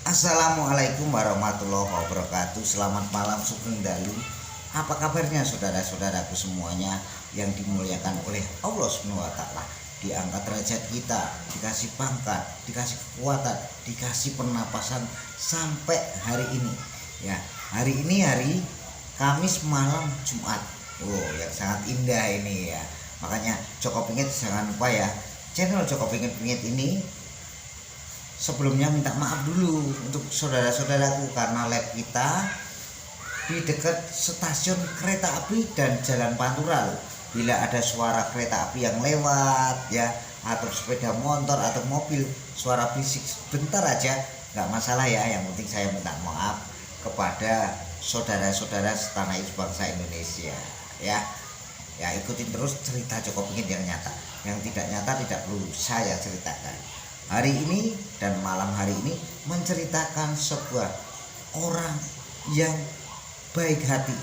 Assalamualaikum warahmatullahi wabarakatuh. Selamat malam Sugeng Dalu. Apa kabarnya saudara-saudaraku semuanya yang dimuliakan oleh Allah SWT? Diangkat derajat kita, dikasih pangkat, dikasih kekuatan, dikasih pernapasan sampai hari ini. Ya, hari ini hari Kamis malam Jumat. Oh, yang sangat indah ini ya. Makanya Joko Pingit jangan lupa ya, channel Joko Pingit ini sebelumnya minta maaf dulu untuk saudara-saudaraku karena lab kita di dekat stasiun kereta api dan jalan Pantura loh. Bila ada suara kereta api yang lewat ya, atau sepeda motor atau mobil, suara berisik bentar aja nggak masalah ya. Yang penting saya minta maaf kepada saudara-saudara setanah air bangsa Indonesia ya. Ya, ikutin terus cerita Joko Pingit yang nyata. Yang tidak nyata tidak perlu saya ceritakan. Hari ini dan malam hari ini menceritakan sebuah orang yang baik hati.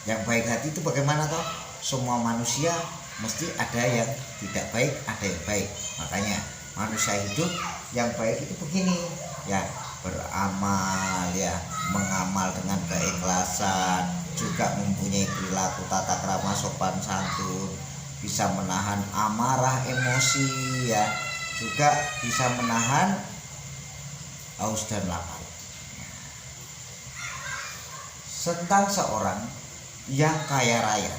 Yang baik hati itu bagaimana toh? Semua manusia mesti ada yang tidak baik, ada yang baik. Makanya manusia hidup yang baik itu begini ya, beramal ya, mengamal dengan keikhlasan, juga mempunyai perilaku tata krama sopan santun, bisa menahan amarah emosi ya, juga bisa menahan haus dan lapar. Tentang seorang yang kaya raya.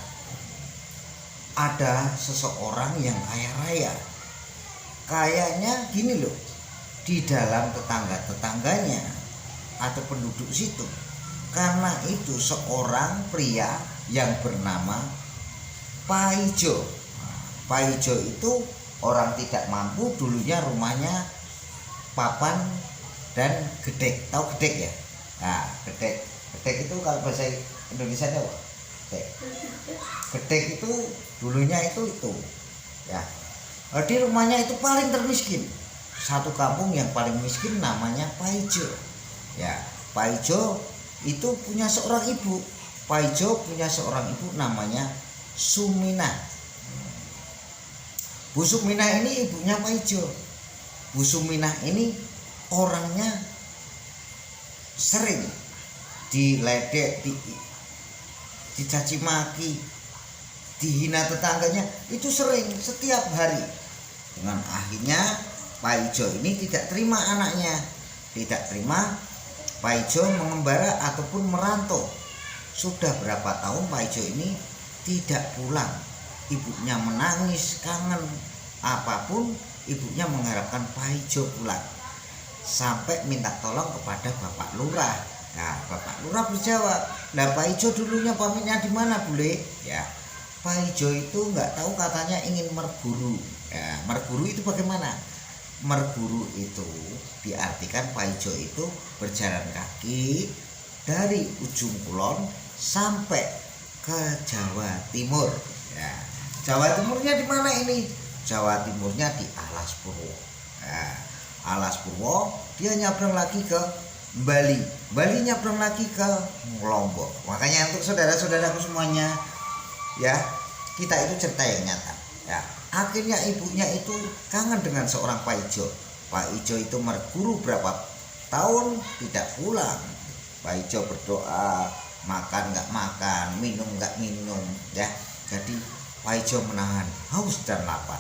Ada seseorang yang kaya raya. Kayaknya gini loh, di dalam tetangga-tetangganya atau penduduk situ. Karena itu seorang pria yang bernama Paijo. Paijo itu orang tidak mampu, dulunya rumahnya papan dan gedek. Tahu gedek ya? Nah, gedek. Gedek itu kalau bahasa Indonesia apa? Gedek. Gedek itu dulunya itu ya. Di rumahnya itu paling termiskin. Satu kampung yang paling miskin namanya Paijo. Ya, Paijo itu punya seorang ibu. Paijo punya seorang ibu namanya Sumina. Bu Suminah ini ibunya Paijo. Bu Suminah ini orangnya sering diledek, dicaci maki, dihina tetangganya, itu sering setiap hari. Dengan akhirnya Paijo ini tidak terima anaknya, tidak terima Paijo mengembara ataupun merantau. Sudah berapa tahun Paijo ini tidak pulang. Ibunya menangis, kangen, apapun ibunya mengharapkan Paijo pulang. Sampai minta tolong kepada Bapak Lurah. Nah, Bapak Lurah berjawab, "Lah Paijo dulunya pamitnya di mana, Bule?" Ya, Paijo itu nggak tahu, katanya ingin merburu. Ya, merburu itu bagaimana? Merburu itu diartikan Paijo itu berjalan kaki dari ujung kulon sampai ke Jawa Timur. Ya, Jawa Timurnya di mana ini? Jawa Timurnya di Alas Purwo. Nah, Alas Purwo dia nyabrang lagi ke Bali. Bali nyabrang lagi ke Lombok. Makanya untuk saudara-saudaraku semuanya ya, kita itu cerita yang nyata. Ya, akhirnya ibunya itu kangen dengan seorang Paijo. Paijo itu merguru berapa tahun tidak pulang. Paijo berdoa, makan nggak makan, minum nggak minum ya. Jadi Paijo menahan haus dan lapar.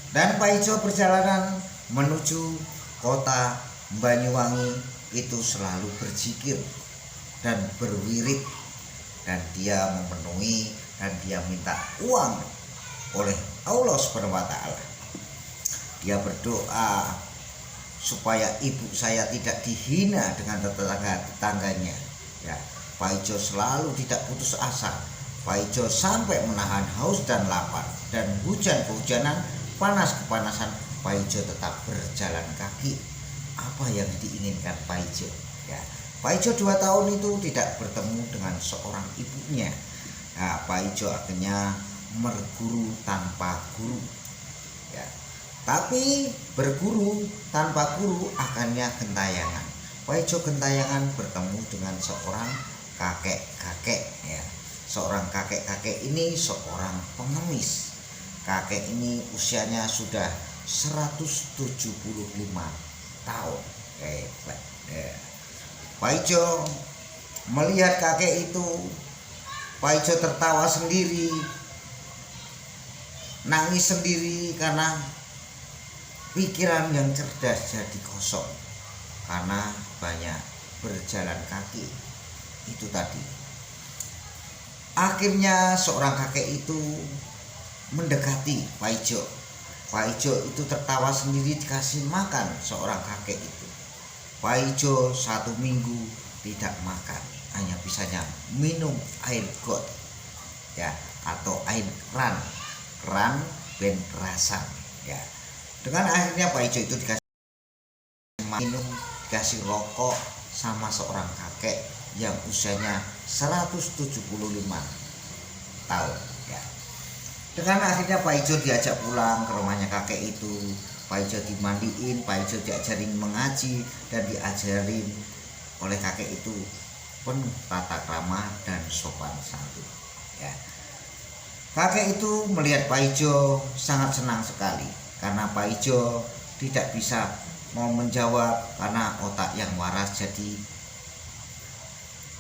Dan Paijo perjalanan menuju kota Banyuwangi itu selalu berzikir dan berwirid, dan dia memenuhi dan dia minta uang oleh Allah SWT. Dia berdoa supaya ibu saya tidak dihina dengan tetangganya. Ya, Paijo selalu tidak putus asa. Paijo sampai menahan haus dan lapar, dan hujan-kehujanan, panas-kepanasan, Paijo tetap berjalan kaki. Apa yang diinginkan Paijo? Ya, Paijo 2 tahun itu tidak bertemu dengan seorang ibunya. Nah, Paijo akhirnya berguru tanpa guru. Ya, tapi berguru tanpa guru akhirnya gentayangan. Paijo gentayangan bertemu dengan seorang kakek-kakek ya. Seorang kakek-kakek ini seorang pengemis. Kakek ini usianya sudah 175 tahun. Pak Ijo melihat kakek itu, Pak Ijo tertawa sendiri, nangis sendiri karena pikiran yang cerdas jadi kosong karena banyak berjalan kaki itu tadi. Akhirnya seorang kakek itu mendekati Pak Ijo. Pak Ijo itu tertawa sendiri dikasih makan seorang kakek itu. Pak Ijo 1 minggu tidak makan, hanya bisanya minum air got ya, atau air keran ben rasan ya. Dengan akhirnya Pak Ijo itu dikasih minum, dikasih rokok sama seorang kakek yang usianya 175 tahun ya. Dengan akhirnya Pak Ijo diajak pulang ke rumahnya kakek itu. Pak Ijo dimandiin, Pak Ijo diajarin mengaji dan diajarin oleh kakek itu penuh tata krama dan sopan santun ya. Kakek itu melihat Pak Ijo sangat senang sekali karena Pak Ijo tidak bisa mau menjawab karena otak yang waras, jadi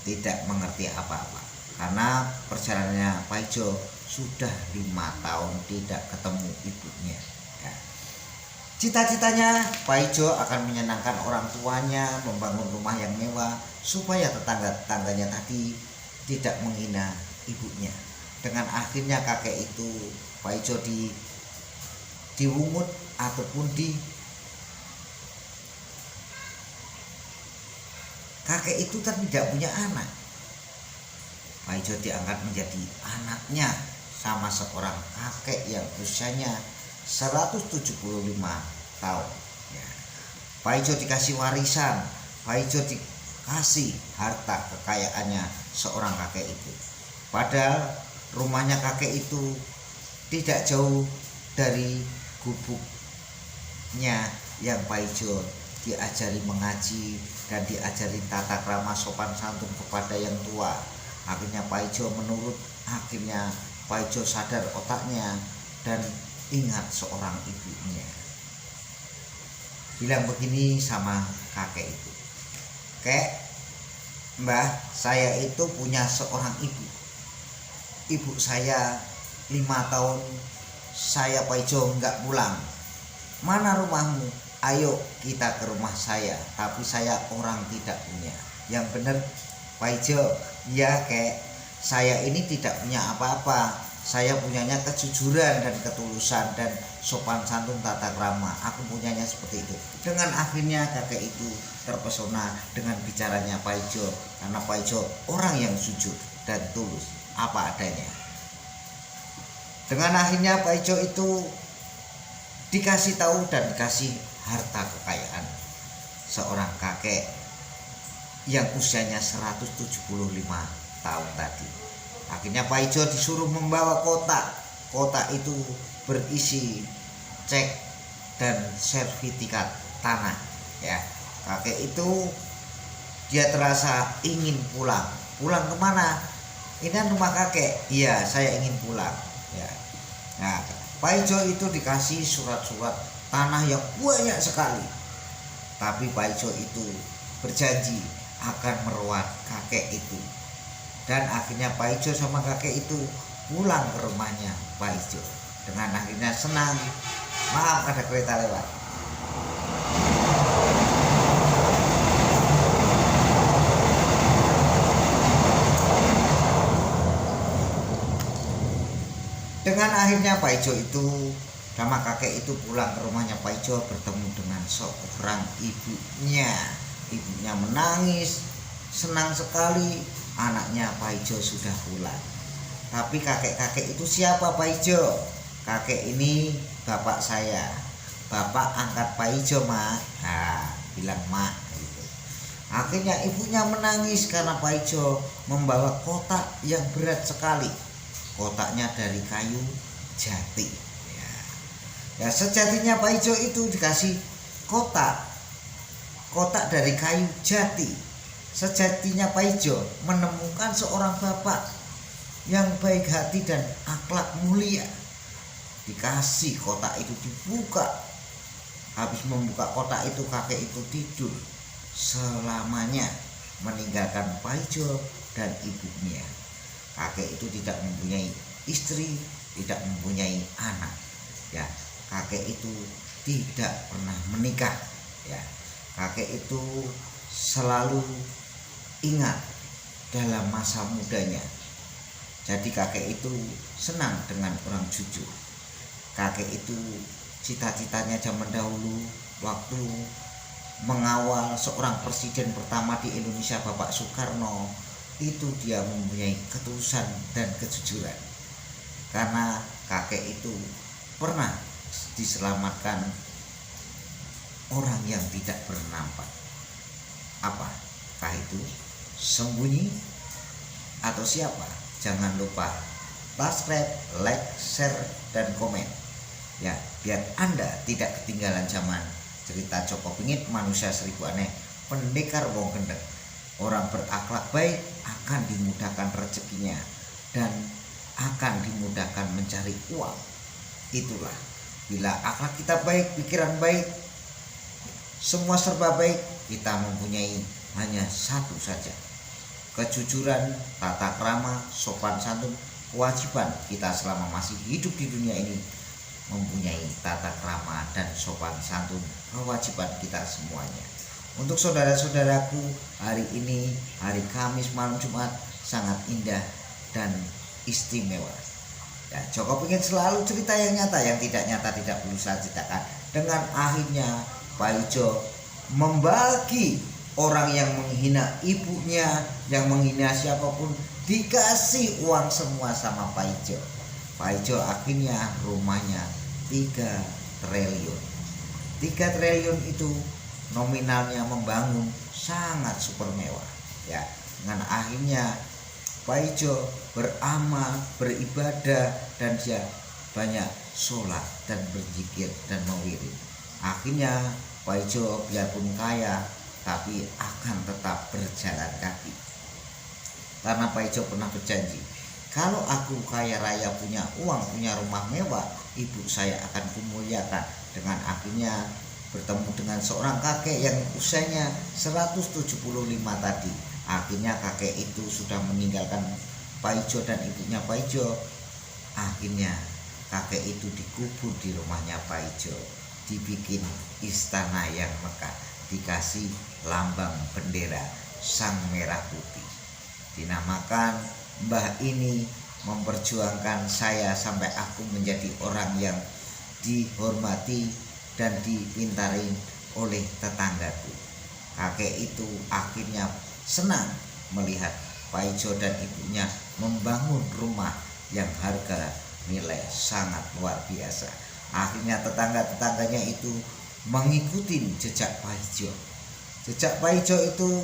tidak mengerti apa-apa. Karena perjalanannya Pak Ijo sudah 5 tahun tidak ketemu ibunya ya. Cita-citanya Pak Ijo akan menyenangkan orang tuanya, membangun rumah yang mewah supaya tetangga-tetangganya tadi tidak menghina ibunya. Dengan akhirnya kakek itu, Pak Ijo diwungut ataupun kakek itu kan tidak punya anak. Pak Ijo diangkat menjadi anaknya sama seorang kakek yang usianya 175 tahun ya. Pak Ijo dikasih warisan, Pak Ijo dikasih harta kekayaannya seorang kakek itu. Padahal rumahnya kakek itu tidak jauh dari gubuknya yang Pak Ijo diajari mengaji dan diajari tata krama sopan santun kepada yang tua. Akhirnya Pak Ijo menurut, akhirnya Pak Ijo sadar otaknya dan ingat seorang ibunya. Bilang begini sama kakek itu, "Kek, Mbah, saya itu punya seorang ibu. Ibu saya 5 tahun saya Pak Ijo nggak pulang. Mana rumahmu? Ayo kita ke rumah saya, tapi saya orang tidak punya." "Yang benar Pak Ijo." "Ya kek, saya ini tidak punya apa-apa. Saya punyanya kejujuran dan ketulusan dan sopan santun tata krama. Aku punyanya seperti itu." Dengan akhirnya kakek itu terpesona dengan bicaranya Pak Ijo, karena Pak Ijo orang yang jujur dan tulus apa adanya. Dengan akhirnya Pak Ijo itu dikasih tahu dan dikasih harta kekayaan seorang kakek yang usianya 175 tahun tadi. Akhirnya Pak Ijo disuruh membawa kotak. Kotak itu berisi cek dan sertifikat tanah ya. Kakek itu dia terasa ingin pulang. Pulang kemana? Ini kan rumah kakek. Iya, saya ingin pulang ya. Nah, Pak Ijo itu dikasih surat-surat tanah yang banyak sekali. Tapi Pak Ijo itu berjanji akan merawat kakek itu. Dan akhirnya Pak Ijo sama kakek itu pulang ke rumahnya Pak Ijo. Dengan akhirnya senang. Maaf ada kereta lewat. Dengan akhirnya Pak Ijo itu sama kakek itu pulang ke rumahnya Pak Ijo, bertemu dengan seorang ibunya. Ibunya menangis, senang sekali anaknya Pak Ijo sudah pulang. Tapi kakek-kakek itu siapa Pak Ijo? "Kakek ini bapak saya. Bapak angkat Pak Ijo, Mak." Nah, bilang Mak gitu. Akhirnya ibunya menangis karena Pak Ijo membawa kotak yang berat sekali. Kotaknya dari kayu jati ya. Sejatinya Pak Ijo itu dikasih kotak dari kayu jati. Sejatinya Pak Ijo menemukan seorang bapak yang baik hati dan akhlak mulia. Dikasih kotak itu, dibuka, Habis membuka kotak itu kakek itu tidur selamanya, meninggalkan Paijo dan ibunya. Kakek itu tidak mempunyai istri, tidak mempunyai anak. Ya, kakek itu tidak pernah menikah. Ya, kakek itu selalu ingat dalam masa mudanya. Jadi kakek itu senang dengan orang jujur. Kakek itu cita-citanya zaman dahulu waktu mengawal seorang presiden pertama di Indonesia, Bapak Soekarno, itu dia mempunyai ketulusan dan kejujuran. Karena kakek itu pernah diselamatkan orang yang tidak bernampak. Apakah itu? Sembunyi atau siapa? Jangan lupa subscribe, like, share, dan komen. Ya, biar Anda tidak ketinggalan zaman cerita Joko Pingit, manusia seribu aneh, pendekar wong gendeng. Orang berakhlak baik akan dimudahkan rezekinya dan akan dimudahkan mencari uang. Itulah, bila akhlak kita baik, pikiran baik, semua serba baik, kita mempunyai hanya satu saja: kejujuran, tata krama, sopan santun. Kewajiban kita selama masih hidup di dunia ini mempunyai tata krama dan sopan santun, kewajiban kita semuanya. Untuk saudara-saudaraku, hari ini hari Kamis malam Jumat sangat indah dan istimewa. Ya, Joko Pingit selalu cerita yang nyata, yang tidak nyata tidak perlu saya ceritakan. Dengan akhirnya Paijo membagi orang yang menghina ibunya, yang menghina siapapun, dikasih uang semua sama Paijo. Paijo akhirnya rumahnya 3 triliun. 3 triliun itu nominalnya membangun sangat super mewah. Ya, dengan akhirnya Paijo beramal, beribadah, dan dia banyak sholat dan berzikir dan mewirid. Akhirnya Paijo biarpun kaya tapi akan tetap berjalan kaki. Karena Paijo pernah berjanji, kalau aku kaya raya, punya uang, punya rumah mewah, ibu saya akan kumuliakan. Dengan akhirnya bertemu dengan seorang kakek yang usianya 175 tadi. Akhirnya kakek itu sudah meninggalkan Paijo dan ibunya Paijo. Akhirnya kakek itu dikubur di rumahnya Paijo, dibikin istana yang megah, dikasih lambang bendera sang merah putih. Dinamakan Mbah ini memperjuangkan saya sampai aku menjadi orang yang dihormati dan dipintarin oleh tetanggaku. Kakek itu akhirnya senang melihat Paijo dan ibunya membangun rumah yang harga nilai sangat luar biasa. Akhirnya tetangga-tetangganya itu mengikuti jejak Paijo. Jejak Paijo itu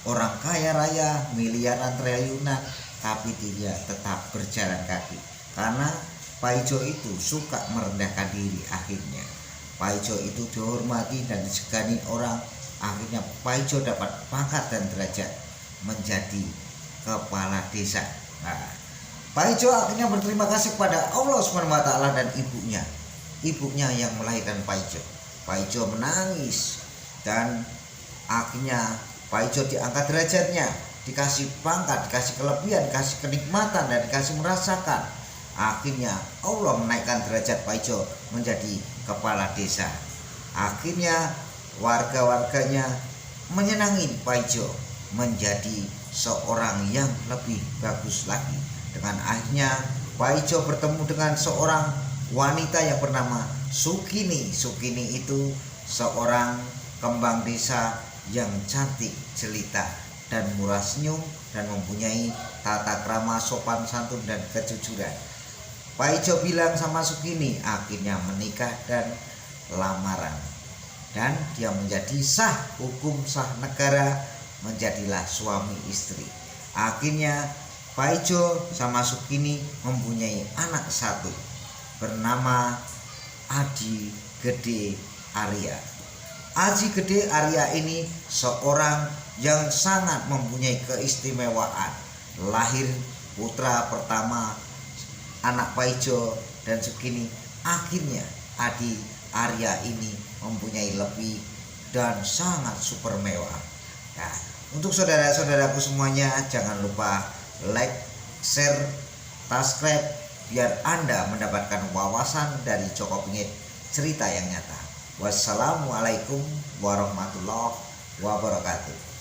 orang kaya raya, miliaran, triliunan, tapi dia tetap berjalan kaki. Karena Paijo itu suka merendahkan diri. Akhirnya Paijo itu dihormati dan disegani orang. Akhirnya Paijo dapat pangkat dan derajat menjadi kepala desa. Nah, Paijo akhirnya berterima kasih kepada Allah SWT dan ibunya yang melahirkan Paijo. Paijo menangis dan akhirnya Paijo diangkat derajatnya, dikasih pangkat, dikasih kelebihan, dikasih kenikmatan, dan dikasih merasakan. Akhirnya Allah menaikkan derajat Paijo menjadi kepala desa. Akhirnya warga-warganya menyenangi Paijo menjadi seorang yang lebih bagus lagi. Dengan akhirnya Paijo bertemu dengan seorang wanita yang bernama Sukini. Sukini itu seorang kembang desa yang cantik jelita dan murah senyum dan mempunyai tata krama, sopan santun, dan kejujuran. Paijo bilang sama Sukini, akhirnya menikah dan lamaran, dan dia menjadi sah, hukum sah negara, menjadilah suami istri. Akhirnya Paijo sama Sukini mempunyai anak satu bernama Adi Gede Arya. Adi Gede Arya ini seorang yang sangat mempunyai keistimewaan. Lahir putra pertama anak Paijo dan Sukini. Akhirnya Adi Arya ini mempunyai lebih dan sangat super mewah. Nah, untuk saudara-saudaraku semuanya, jangan lupa like, share, subscribe biar Anda mendapatkan wawasan dari Joko Pingit, cerita yang nyata. Wassalamualaikum warahmatullahi wabarakatuh.